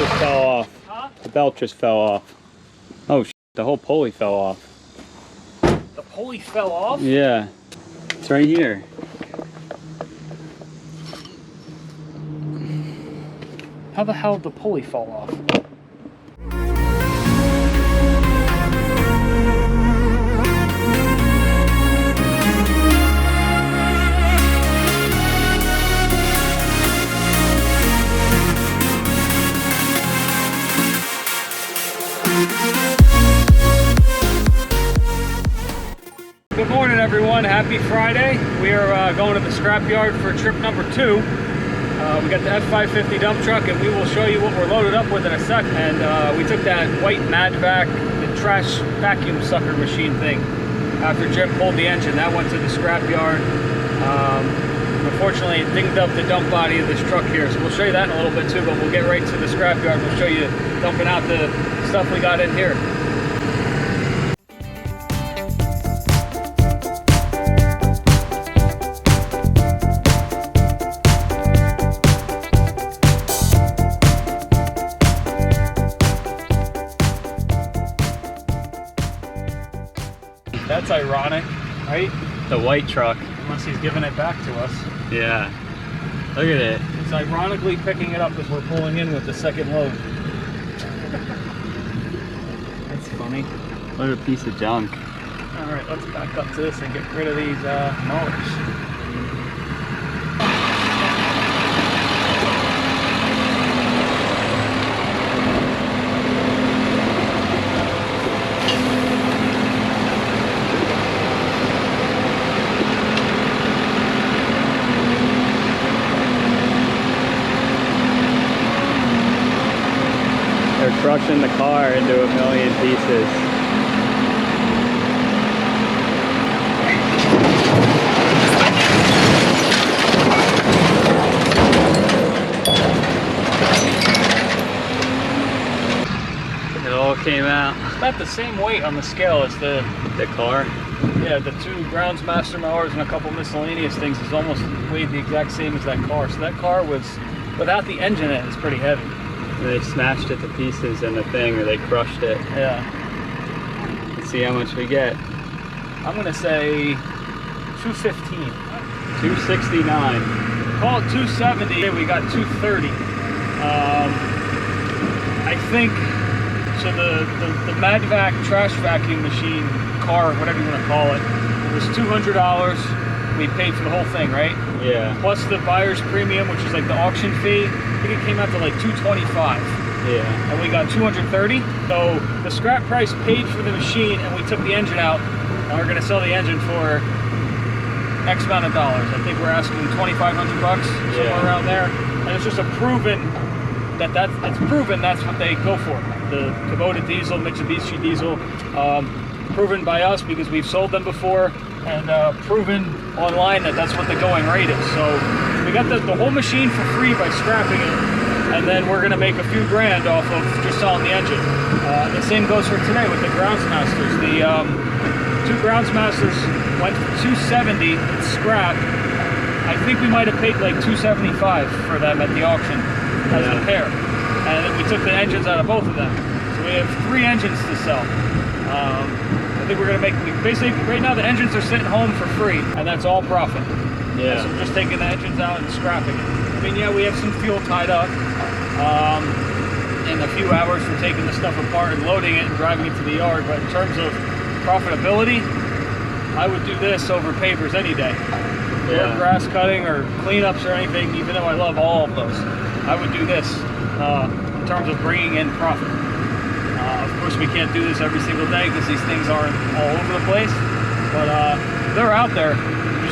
just fell off. Huh? The belt just fell off. Oh, the whole pulley fell off. The pulley fell off? Yeah. It's right here. How the hell did the pulley fall off? Good morning, everyone. Happy Friday. We are going to the scrapyard for trip number 2. We got the F550 dump truck, and we will show you what we're loaded up with in a sec. And we took that white Mad Vac, the trash vacuum sucker machine thing. After Jim pulled the engine, that went to the scrapyard. Unfortunately, it dinged up the dump body of this truck here, so we'll show you that in a little bit too. But we'll get right to the scrapyard. We'll show you dumping out the stuff we got in here. That's ironic, right? The white truck. Unless he's giving it back to us. Yeah. Look at it. He's ironically picking it up as we're pulling in with the second load. That's funny. What a piece of junk. Alright, let's back up to this and get rid of these mowers. They're crushing the car into a million pieces. It all came out. It's about the same weight on the scale as the car. Yeah, the 2 Groundsmaster mowers and a couple miscellaneous things is almost weighed the exact same as that car. So that car was, without the engine in it, it's pretty heavy. They smashed it to pieces in the thing, or they crushed it. Yeah. Let's see how much we get. I'm gonna say 215. 269. Call it 270. We got 230. I think so. The Mad Vac trash vacuum machine car, whatever you want to call it, was $200. We paid for the whole thing, right? Yeah. Plus the buyer's premium, which is like the auction fee. I think it came out to like $225. Yeah. And we got $230. So the scrap price paid for the machine, and we took the engine out, and we're gonna sell the engine for X amount of dollars. I think we're asking $2,500, somewhere around there. And it's just it's proven that's what they go for. The Kubota diesel, Mitsubishi diesel, proven by us because we've sold them before, and proven online that that's what the going rate is. So we got the whole machine for free by scrapping it, and then we're gonna make a few grand off of just selling the engine. The same goes for today with the Groundsmasters. The 2 Groundsmasters went for $270 scrap. I think we might have paid like $275 for them at the auction as a pair. And then we took the engines out of both of them. So we have 3 engines to sell. I think we're gonna make, basically right now the engines are sitting home for free, and that's all profit. Yeah. So we're just taking the engines out and scrapping it. I mean, yeah, we have some fuel tied up. In a few hours for taking the stuff apart and loading it and driving it to the yard, but in terms of profitability, I would do this over pavers any day. Yeah. Or grass cutting or cleanups or anything, even though I love all of those. I would do this in terms of bringing in profit. Of course, we can't do this every single day because these things aren't all over the place, but they're out there.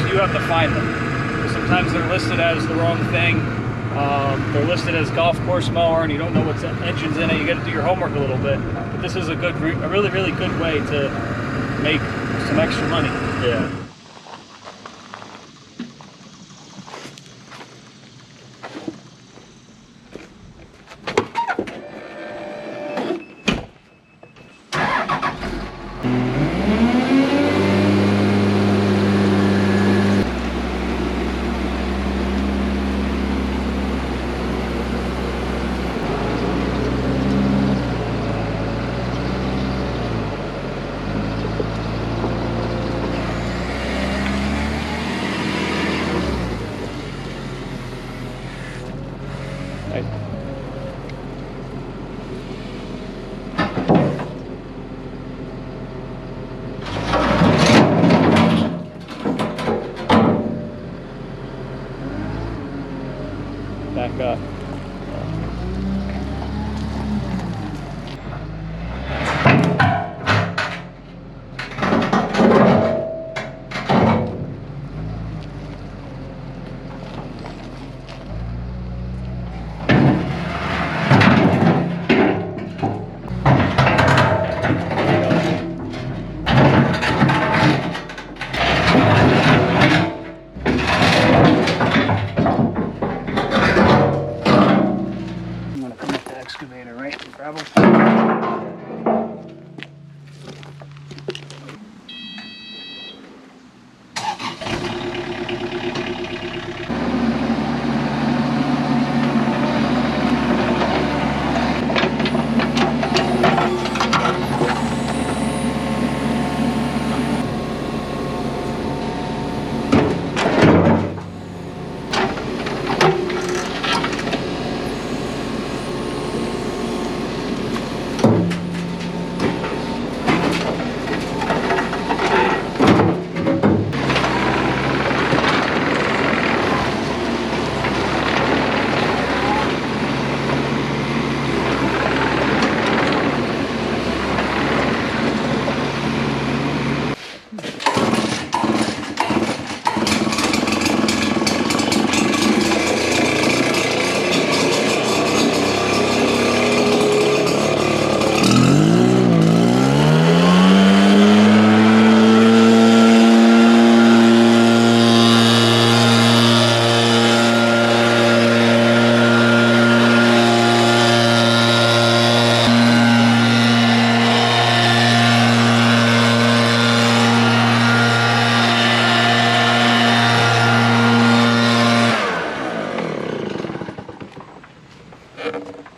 You have to find them. Sometimes they're listed as the wrong thing. They're listed as golf course mower, and you don't know what's engines in it. You got to do your homework a little bit. But this is a really, really good way to make some extra money. Yeah. excavator, right? The gravel.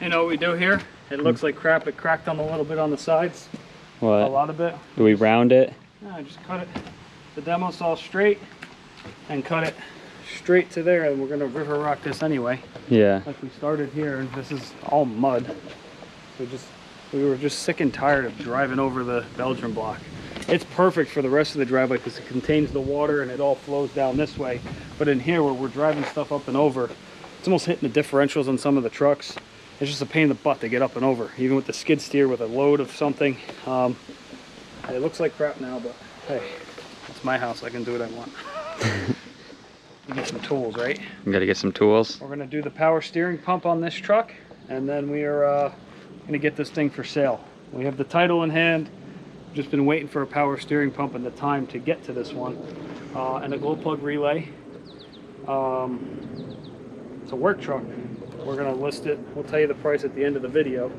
You know what we do here? It looks like crap. It cracked on a little bit on the sides. What? A lot of it. Do we round it? No, I just cut it. The demo's all straight and cut it straight to there, and we're gonna river rock this anyway. Yeah. Like we started here, and this is all mud. We were just sick and tired of driving over the Belgian block. It's perfect for the rest of the driveway because it contains the water and it all flows down this way. But in here where we're driving stuff up and over, it's almost hitting the differentials on some of the trucks. It's just a pain in the butt to get up and over, even with the skid steer with a load of something. It looks like crap now, but hey, it's my house. I can do what I want. You get some tools, right? We gotta get some tools. We're gonna do the power steering pump on this truck, and then we are gonna get this thing for sale. We have the title in hand. Just been waiting for a power steering pump and the time to get to this one, and a glow plug relay. It's a work truck. We're gonna list it. We'll tell you the price at the end of the video.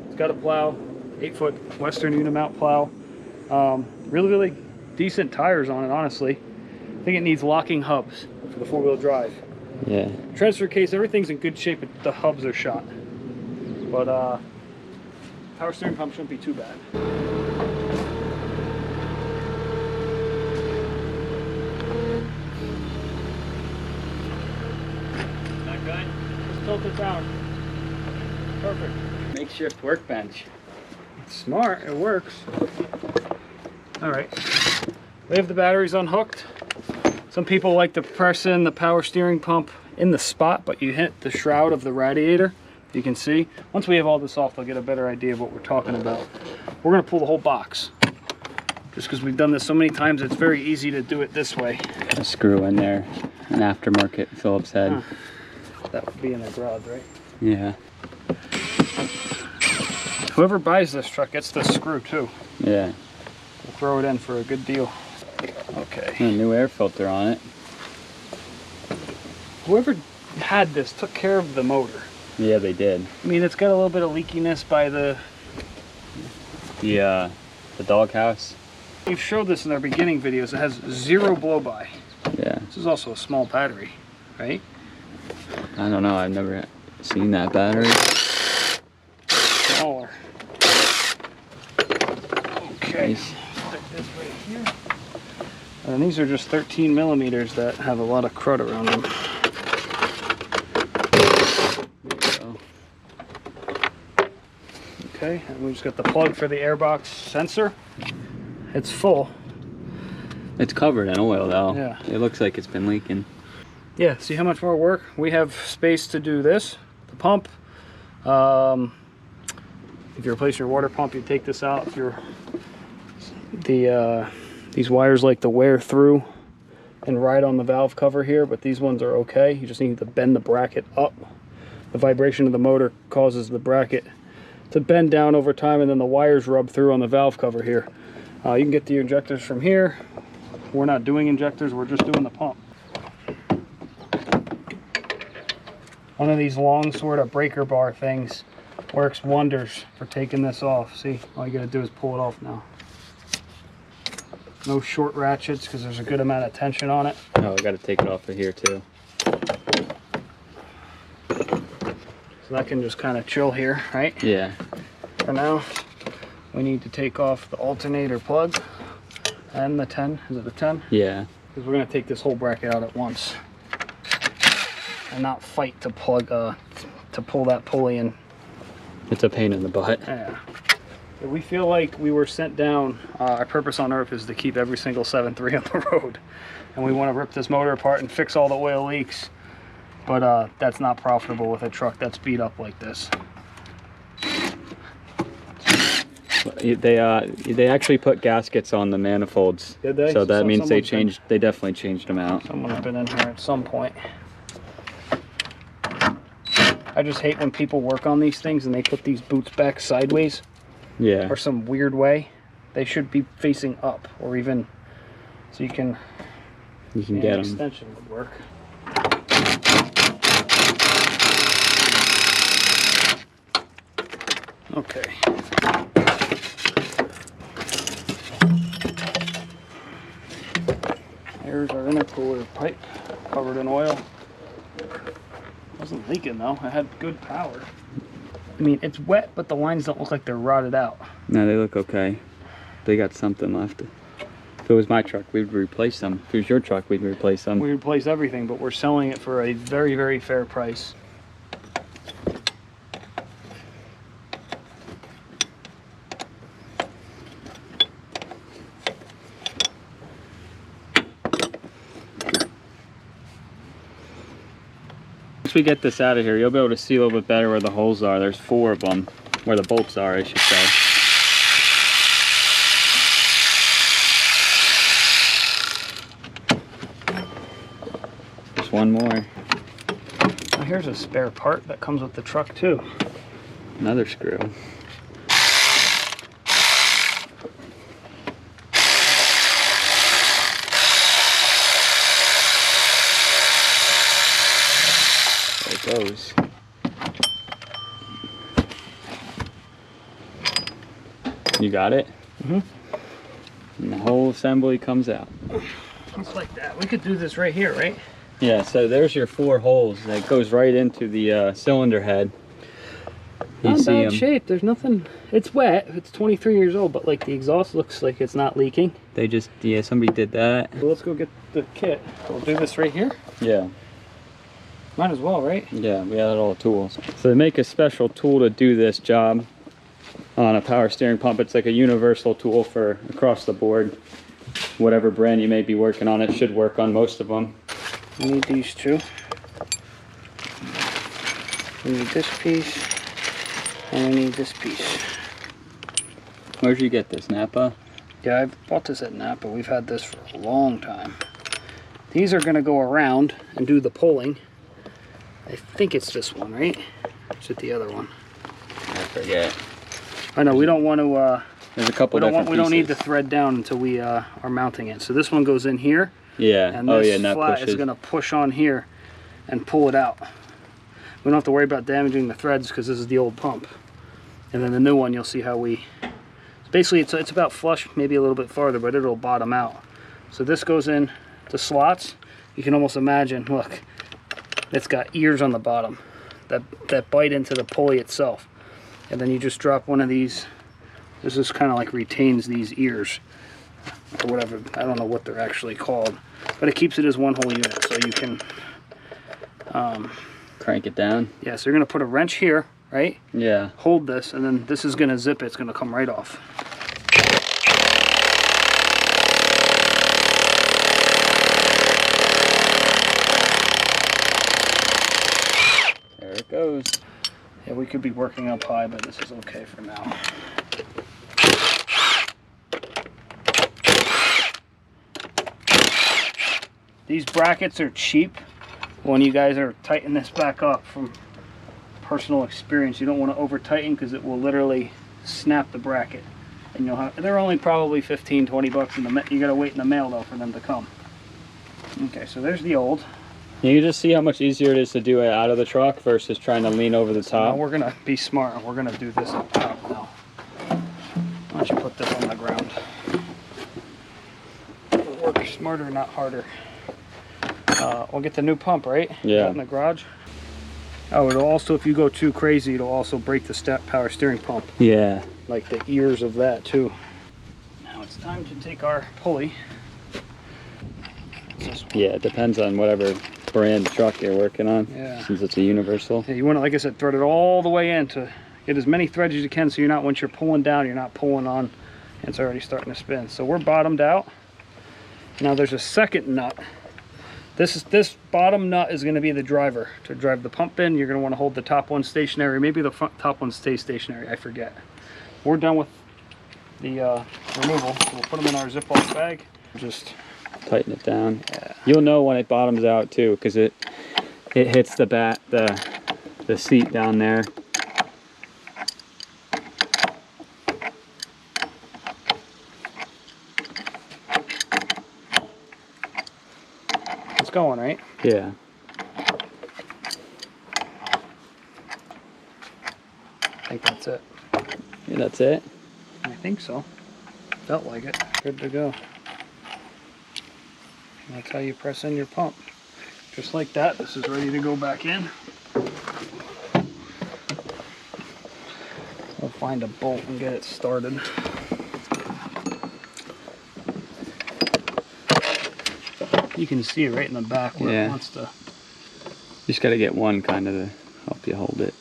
It's got a plow, 8-foot Western Unimount plow. Really decent tires on it, honestly. I think it needs locking hubs for the 4-wheel drive. Yeah. Transfer case, everything's in good shape, but the hubs are shot. But power steering pump shouldn't be too bad. That good? Just tilt it down. Perfect. Makeshift workbench. It's smart, it works. All right, we have the batteries unhooked. Some people like to press in the power steering pump in the spot, but you hit the shroud of the radiator. You can see. Once we have all this off, they'll get a better idea of what we're talking about. We're gonna pull the whole box. Just because we've done this so many times, it's very easy to do it this way. A screw in there, an aftermarket Phillips head. Huh. That would be in the garage, right? Yeah. Whoever buys this truck gets this screw too. Yeah. We'll throw it in for a good deal. Okay. And a new air filter on it. Whoever had this took care of the motor. Yeah, they did. I mean, it's got a little bit of leakiness by the doghouse. We've showed this in our beginning videos. It has 0 blow-by. Yeah. This is also a small battery, right? I don't know. I've never seen that battery. Smaller. Okay. Nice. Stick this right here. And these are just 13 millimeters that have a lot of crud around them. There we go. Okay, and we just got the plug for the airbox sensor. It's full. It's covered in oil though. Yeah. It looks like it's been leaking. Yeah, see how much more work? We have space to do this, the pump. If you replace your water pump, you take this out. If you're these wires like to wear through and ride on the valve cover here, but these ones are okay. You just need to bend the bracket up. The vibration of the motor causes the bracket to bend down over time, and then the wires rub through on the valve cover here. You can get the injectors from here. We're not doing injectors, we're just doing the pump. One of these long sort of breaker bar things Works wonders for taking this off. See, all you gotta do is pull it off now. No short ratchets because there's a good amount of tension on it. Oh, I gotta take it off of here too. So that can just kind of chill here, right? Yeah. For now, we need to take off the alternator plug and the 10. Is it the 10? Yeah. Because we're gonna take this whole bracket out at once and not fight to plug, to pull that pulley in. It's a pain in the butt. Yeah. We feel like we were sent down, our purpose on earth is to keep every single 7.3 on the road. And we want to rip this motor apart and fix all the oil leaks. But that's not profitable with a truck that's beat up like this. They actually put gaskets on the manifolds. Did they? So that means they definitely changed them out. Someone's been in here at some point. I just hate when people work on these things and they put these boots back sideways. Yeah. Or some weird way. They should be facing up, or even so you can get them. Extension would work. Okay. There's our intercooler pipe covered in oil. Wasn't leaking though. It had good power. I mean, it's wet, but the lines don't look like they're rotted out. No, they look okay. They got something left. If it was my truck, we'd replace them. If it was your truck, we'd replace them. We replace everything, but we're selling it for a very, very fair price. Once we get this out of here, you'll be able to see a little bit better where the holes are. There's 4 of them, where the bolts are, I should say. Just one more. Now here's a spare part that comes with the truck too. Another screw. Goes. You got it? Mm-hmm. And the whole assembly comes out. Just like that. We could do this right here, right? Yeah, so there's your 4 holes. That goes right into the cylinder head. Not in bad shape. There's nothing. It's wet. It's 23 years old, but like the exhaust looks like it's not leaking. They just, yeah, somebody did that. So let's go get the kit. We'll do this right here. Yeah. Might as well, right? Yeah, we had all the tools. So they make a special tool to do this job on a power steering pump. It's like a universal tool for across the board. Whatever brand you may be working on, it should work on most of them. We need these 2. We need this piece, and we need this piece. Where'd you get this, Napa? Yeah, I bought this at Napa. We've had this for a long time. These are going to go around and do the pulling. I think it's this one, right? Or is it the other one? I forget. I know we don't want to. There's a couple different we don't need the thread down until we are mounting it. So this one goes in here. Yeah. And this flat is going to push on here and pull it out. We don't have to worry about damaging the threads because this is the old pump. And then the new one, you'll see how we. Basically, it's about flush, maybe a little bit farther, but it'll bottom out. So this goes in the slots. You can almost imagine. Look. It's got ears on the bottom that bite into the pulley itself, and then you just drop one of these. This is kind of like retains these ears or whatever. I don't know what they're actually called, but it keeps it as one whole unit, so you can crank it down. Yeah, so you're gonna put a wrench here, right? Yeah. Hold this, and then this is gonna zip it. It's gonna come right off. There it goes. Yeah, we could be working up high, but this is okay for now. These brackets are cheap. When you guys are tightening this back up, from personal experience, you don't want to over tighten because it will literally snap the bracket. And you'll have, they're only probably 15-20 bucks in the, you gotta wait in the mail though for them to come. Okay, so there's the old. You can just see how much easier it is to do it out of the truck versus trying to lean over the top. Now we're gonna be smart. We're gonna do this up top now. Why don't you put this on the ground? Work smarter, not harder. We'll get the new pump, right? Yeah. Out in the garage. Oh, it'll also, if you go too crazy, it'll also break the power steering pump. Yeah. Like the ears of that too. Now it's time to take our pulley. Yeah, it depends on whatever brand truck you're working on. Yeah. Since it's a universal. Yeah, you want to, like I said, thread it all the way in to get as many threads as you can, so you're not, once you're pulling down, you're not pulling on, and it's already starting to spin. So we're bottomed out. Now there's a second nut. This bottom nut is going to be the driver. To drive the pump in, you're going to want to hold the top one stationary. Maybe the top one stays stationary, I forget. We're done with the removal. So we'll put them in our Ziploc bag. Just tighten it down. Yeah. You'll know when it bottoms out too, because it hits the seat down there. It's going, right? Yeah. I think that's it. Yeah, that's it. I think so. Felt like it. Good to go. And that's how you press in your pump. Just like that, this is ready to go back in. We'll find a bolt and get it started. You can see it right in the back where it wants to. You just got to get one kind of to help you hold it.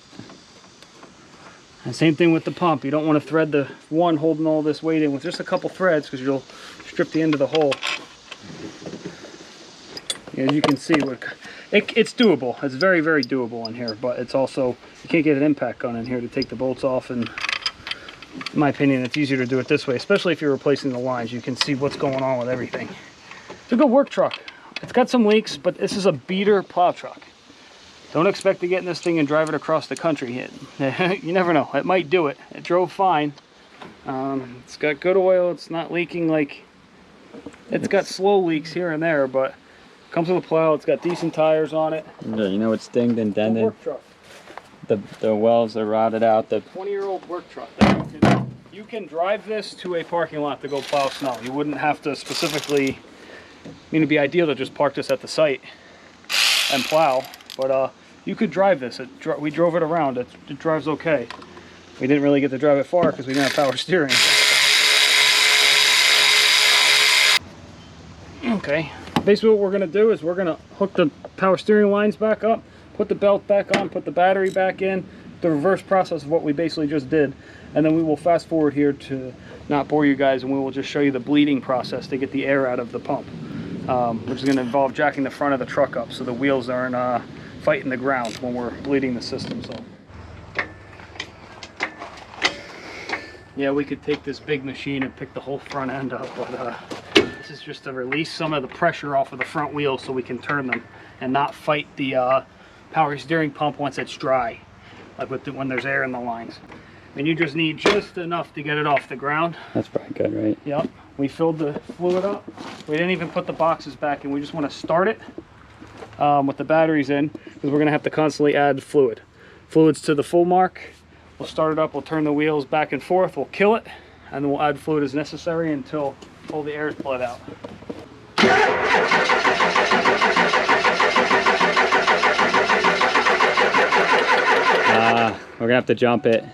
And same thing with the pump. You don't want to thread the one holding all this weight in with just a couple threads, because you'll strip the end of the hole. As you can see, it's doable. It's very, very doable in here, but it's also, you can't get an impact gun in here to take the bolts off, and in my opinion, it's easier to do it this way, especially if you're replacing the lines. You can see what's going on with everything. It's a good work truck. It's got some leaks, but this is a beater plow truck. Don't expect to get in this thing and drive it across the country. You never know. It might do it. It drove fine. It's got good oil. It's not leaking like... It's got slow leaks here and there, but it comes with a plow. It's got decent tires on it. Yeah, you know it's dinged and dented. Work truck. The wells are rotted out. The 20-year-old work truck. You can drive this to a parking lot to go plow snow. You wouldn't have to specifically... I mean, it'd be ideal to just park this at the site and plow, but you could drive this. We drove it around. It drives okay. We didn't really get to drive it far because we didn't have power steering. Okay, basically what we're going to do is we're going to hook the power steering lines back up, put the belt back on, put the battery back in, the reverse process of what we basically just did, and then we will fast forward here to not bore you guys, and we will just show you the bleeding process to get the air out of the pump, which is going to involve jacking the front of the truck up so the wheels aren't fighting the ground when we're bleeding the system. So yeah, we could take this big machine and pick the whole front end up, but this is just to release some of the pressure off of the front wheels so we can turn them and not fight the power steering pump once it's dry, like when there's air in the lines. And you just need just enough to get it off the ground. That's probably good, right? Yep. We filled the fluid up. We didn't even put the boxes back in. We just want to start it with the batteries in, because we're going to have to constantly add fluid. Fluid's to the full mark. We'll start it up. We'll turn the wheels back and forth. We'll kill it, and then we'll add fluid as necessary until all the air is bled out. We're gonna have to jump it.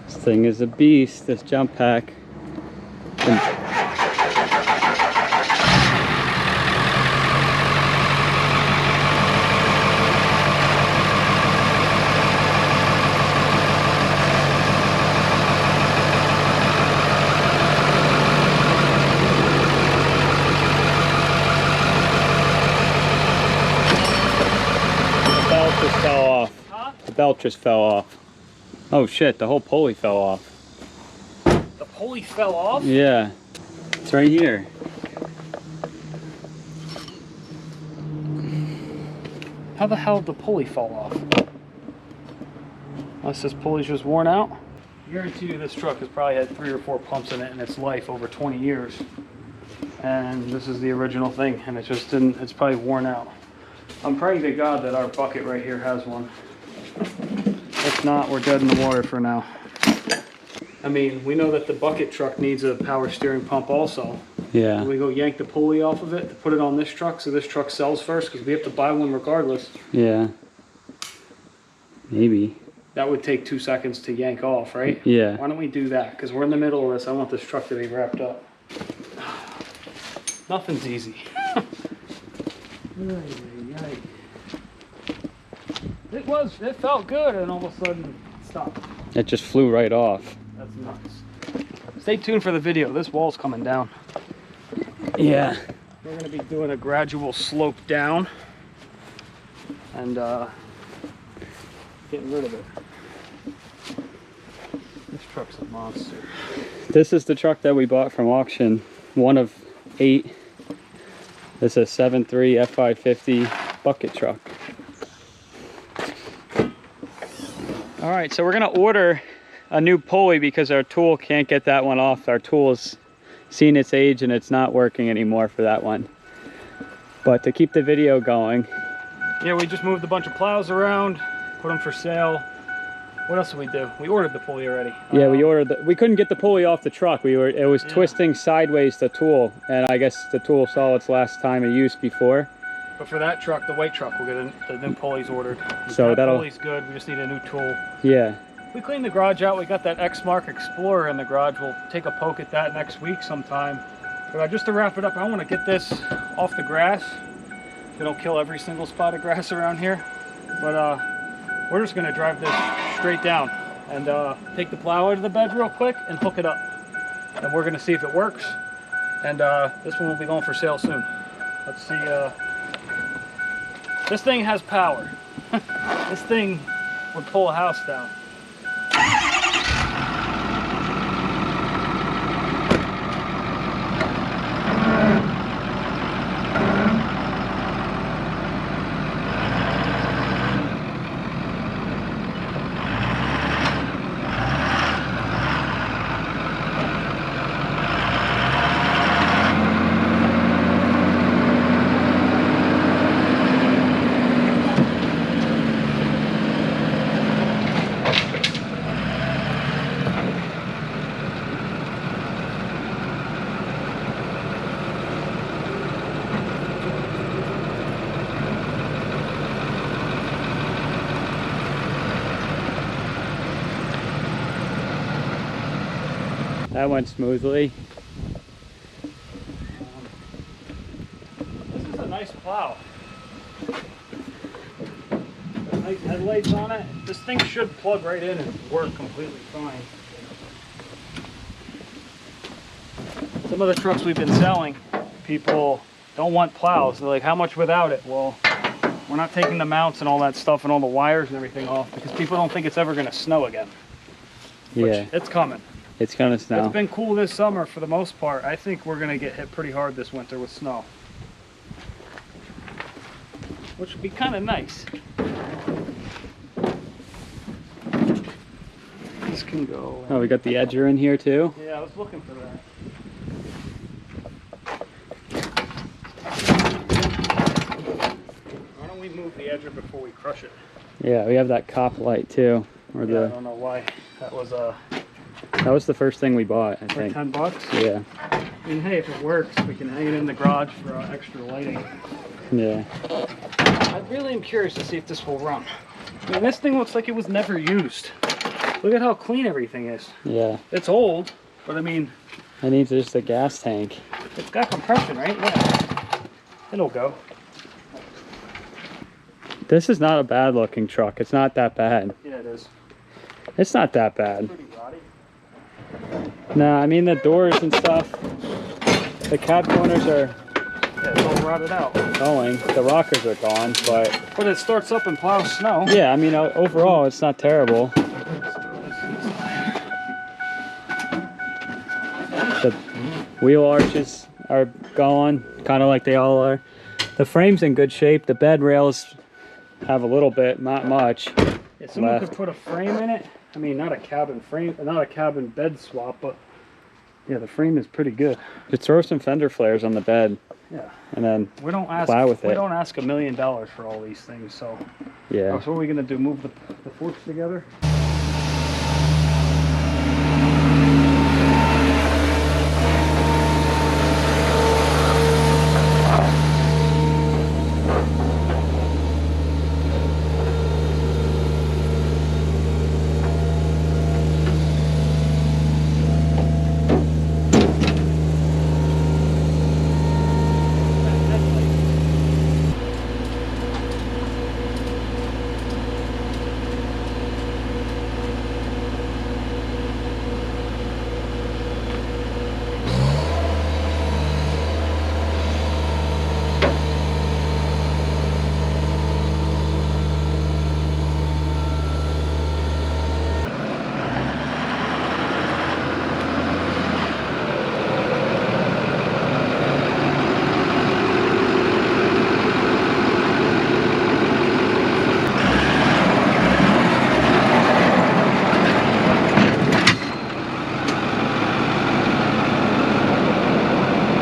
This thing is a beast, this jump pack. Fell off. Huh? The belt just fell off. Oh shit, the whole pulley fell off. The pulley fell off? Yeah. It's right here. How the hell did the pulley fall off? Unless this pulley's just worn out? I guarantee you this truck has probably had 3 or 4 pumps in it in its life over 20 years. and this is the original thing, and it just didn't, it's probably worn out. I'm praying to God that our bucket right here has one. If not, we're dead in the water for now. I mean, we know that the bucket truck needs a power steering pump also. Yeah. Can we go yank the pulley off of it to put it on this truck so this truck sells first? Because we have to buy one regardless. Yeah. Maybe. That would take 2 seconds to yank off, right? Yeah. Why don't we do that? Because we're in the middle of this. I want this truck to be wrapped up. Nothing's easy. It felt good, and all of a sudden it stopped. It just flew right off. That's nuts. Stay tuned for the video. This wall's coming down. Yeah. We're going to be doing a gradual slope down and getting rid of it. This truck's a monster. This is the truck that we bought from auction. One of 8. It's a 7.3 F550 bucket truck. All right, so we're gonna order a new pulley because our tool can't get that one off. Our tool's seen its age and it's not working anymore for that one. But to keep the video going. Yeah, we just moved a bunch of plows around, put them for sale. What else did we do? We ordered the pulley already. Yeah, we couldn't get the pulley off the truck. It was twisting sideways, the tool, and I guess the tool saw its last time of use before. But for that truck, the white truck, we'll get the new pulleys ordered. So that pulley's good. We just need a new tool. Yeah. We cleaned the garage out. We got that X-Mark Explorer in the garage. We'll take a poke at that next week sometime. But just to wrap it up, I want to get this off the grass. We don't kill every single spot of grass around here. But we're just going to drive this straight down and take the plow out of the bed real quick and hook it up. And we're going to see if it works. And this one will be going for sale soon. Let's see. This thing has power. This thing would pull a house down. That went smoothly. This is a nice plow. Got nice headlights on it. This thing should plug right in and work completely fine. Some of the trucks we've been selling, people don't want plows. They're like, how much without it? Well, we're not taking the mounts and all that stuff and all the wires and everything off because people don't think it's ever going to snow again. Yeah. It's coming. It's gonna snow. It's been cool this summer for the most part. I think we're gonna get hit pretty hard this winter with snow, which would be kind of nice. This can go. Oh, we got the edger in here too? Yeah, I was looking for that. Why don't we move the edger before we crush it? Yeah, we have that cop light too. Or Yeah, I don't know why. That was the first thing we bought, I for think. 10 bucks? Yeah. I mean, hey, if it works, we can hang it in the garage for extra lighting. Yeah. I really am curious to see if this will run. I mean, this thing looks like it was never used. Look at how clean everything is. Yeah. It's old, but I mean... It needs just a gas tank. It's got compression, right? Yeah. It'll go. This is not a bad looking truck. It's not that bad. Yeah, it is. It's not that bad. Pretty rotty. No, I mean the doors and stuff. The cab corners are Yeah, it's all rotted out. going. The rockers are gone, but... But it starts up and plows snow. Yeah, I mean overall it's not terrible. The wheel arches are gone, kind of like they all are. The frame's in good shape. The bed rails have a little bit, not much. If someone left. could put a frame in it, I mean, not a cabin frame, not a cabin bed swap, but Yeah, the frame is pretty good. Just throw some fender flares on the bed. Yeah. And then We don't ask. plow with we it. don't ask $1 million for all these things. So. Yeah. Oh, so what are we gonna do? Move the forks together?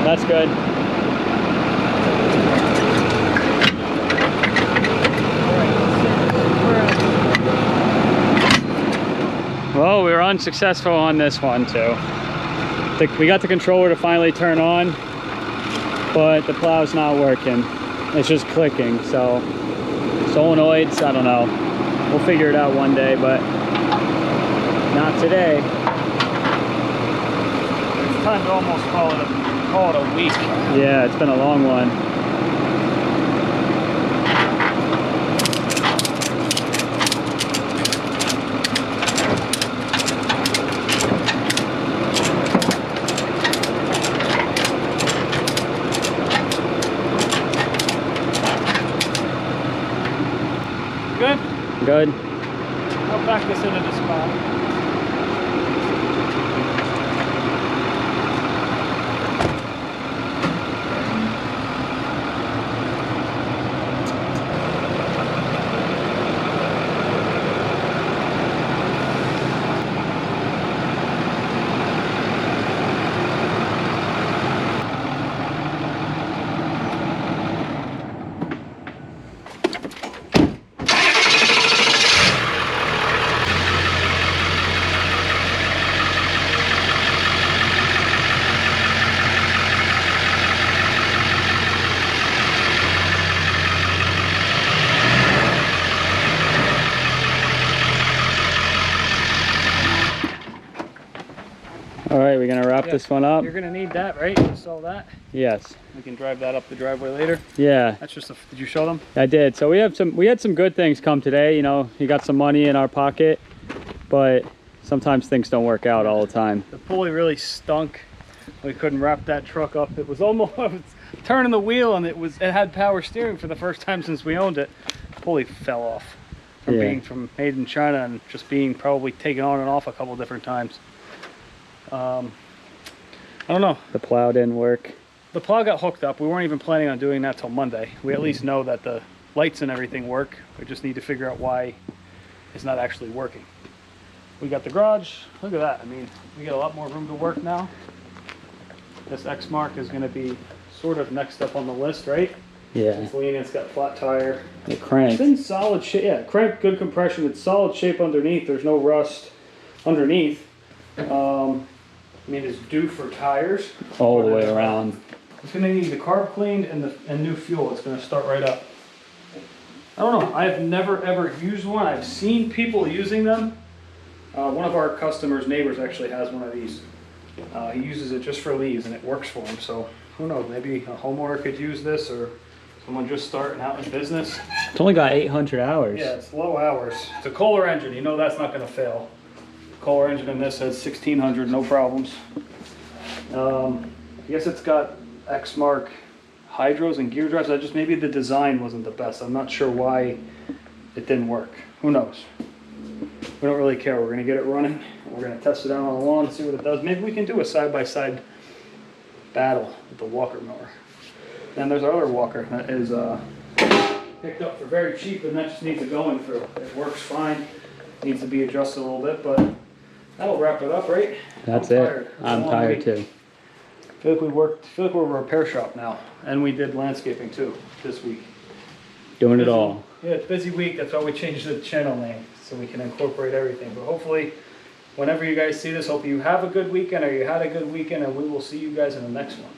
That's good. Well, we were unsuccessful on this one too. We got the controller to finally turn on, but the plow's not working. It's just clicking, so solenoids, I don't know. We'll figure it out one day, but not today. It's time to almost call it a week. Yeah, it's been a long one. Good? Good. I'll back this into the spot. All right, we're gonna wrap this one up. You're gonna need that, right? You saw that? Yes. We can drive that up the driveway later. Yeah. That's just did you show them? I did. So we had some good things come today. You know, you got some money in our pocket, but sometimes things don't work out all the time. The pulley really stunk. We couldn't wrap that truck up. It was almost turning the wheel, and it had power steering for the first time since we owned it. The pulley fell off from being made in China and just being probably taken on and off a couple different times. I don't know. The plow didn't work. The plow got hooked up. We weren't even planning on doing that till Monday. We at least know that the lights and everything work. We just need to figure out why it's not actually working. We got the garage. Look at that. I mean, we got a lot more room to work now. This X mark is going to be sort of next up on the list, right? Yeah. It's lean. It's got flat tire. The crank. It's in solid shape. Yeah, crank, good compression. It's solid shape underneath. There's no rust underneath. I mean, it's due for tires All the way around. It's going to need the carb cleaned and new fuel. It's going to start right up. I don't know. I've never ever used one. I've seen people using them. One of our customers' neighbors actually has one of these. He uses it just for leaves, and it works for him. So who knows? Maybe a homeowner could use this, or someone just starting out in business. It's only got 800 hours. Yeah, it's low hours. It's a Kohler engine. You know that's not going to fail. Kohler engine in this has 1600, no problems. I guess it's got X mark hydros and gear drives. Maybe the design wasn't the best. I'm not sure why it didn't work. Who knows? We don't really care. We're gonna get it running. We're gonna test it out on the lawn and see what it does. Maybe we can do a side-by-side battle with the walker mower. And there's our other walker that is picked up for very cheap, and that just needs a going through. It works fine. Needs to be adjusted a little bit, but That'll wrap it up, right? That's I'm it. tired. It's a I'm long tired week. too. I feel like we're a repair shop now. And we did landscaping too this week. Doing it all. Yeah, it's a busy week. That's why we changed the channel name, so we can incorporate everything. But hopefully, whenever you guys see this, hope you have a good weekend or you had a good weekend, and we will see you guys in the next one.